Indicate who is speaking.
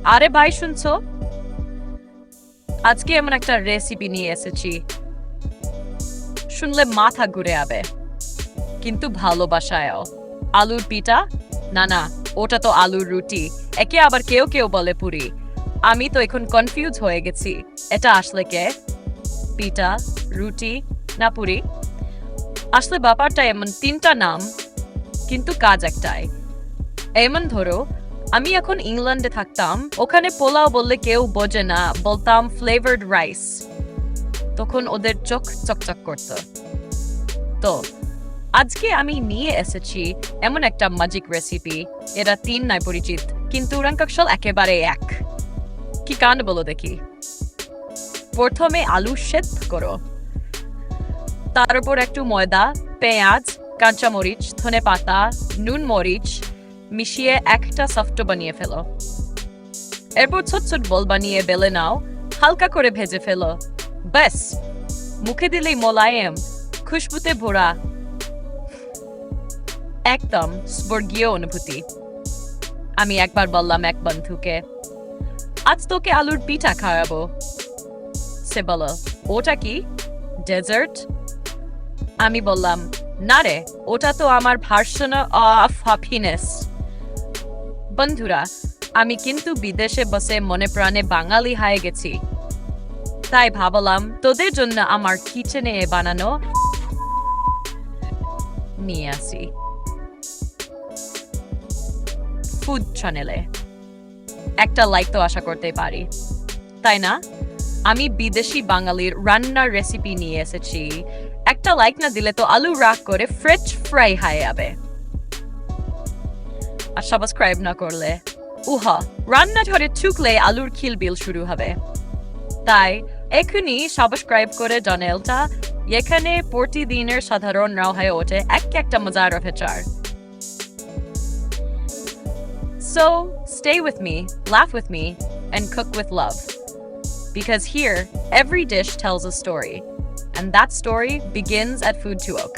Speaker 1: আরে ভাই শুনছো, আজকে এমন একটা রেসিপি নিয়ে এসেছি, শুনলে মাথা ঘুরে যাবে, কিন্তু ভালোবাসায়ও। আলুর পিঠা? না না, ওটা তো আলুর রুটি। একে আবার কেউ কেউ বলে পুরি। আমি তো এখন কনফিউজ হয়ে গেছি, এটা আসলে কে? পিঠা, রুটি না পুরি? আসলে ব্যাপারটা এমন, তিনটা নাম কিন্তু কাজ একটাই। এমন ধরো, আমি এখন ইংল্যান্ডে থাকতাম, ওখানে পোলাও বললে কেউ বোঝে না, বলতাম ফ্লেভার্ড রাইস, তখন ওদের চোখ চকচক করত। তো আজকে আমি নিয়ে এসেছি এমন একটা ম্যাজিক রেসিপি, এরা তিন নাই পরিচিত, কিন্তু রাঙ্কাকশল একেবারে এক। কি কাণ্ড বলো দেখি। প্রথমে আলু সেদ্ধ করো, তার উপর একটু ময়দা, পেঁয়াজ, কাঁচামরিচ, ধনে পাতা, নুন মরিচ মিশিয়ে একটা সফট বানিয়ে ফেলো। এরপর ছোট ছোট বল বানিয়ে বেলে নাও, হালকা করে ভেজে ফেলো। ব্যাস, মুখে দিলেই মোলায়েম, খুশবুতে ভরা, একদম স্বর্গীয় অনুভূতি। আমি একবার বললাম এক বন্ধুকে, আজ তোকে আলুর পিঠা খাওয়াবো। সে বলল, ওটা কি, ডেজার্ট? আমি বললাম, না রে, ওটা তো আমার ভার্সন অফ হ্যাপিনেস। বন্ধুরা, আমি কিন্তু বিদেশে বসে মনে প্রাণে বাঙালি হয়ে গেছি, তাই ভাবলাম তোদের জন্য আমার কিচেনে বানানো নিয়ে আসি ফুড চ্যানেলে। একটা লাইক তো আশা করতে পারি, তাই না? আমি বিদেশি বাঙালির রান্নার রেসিপি নিয়ে এসেছি, একটা লাইক না দিলে তো আলু রাগ করে ফ্রেঞ্চ ফ্রাই হয়ে যাবে। আর সাবস্ক্রাইব না করলে উহা রান্না ধরে ঠুকলে আলুর খিলবিল শুরু হবে। তাই এখনই সাবস্ক্রাইব করে চ্যানেলটা, এখানে প্রতিদিনের সাধারণ রাও হয়ে ওঠে এক একটা মজার অফেচার। So stay with me, laugh with me, and cook with love. Because here, every dish tells a story, and that story begins at Food to Oak.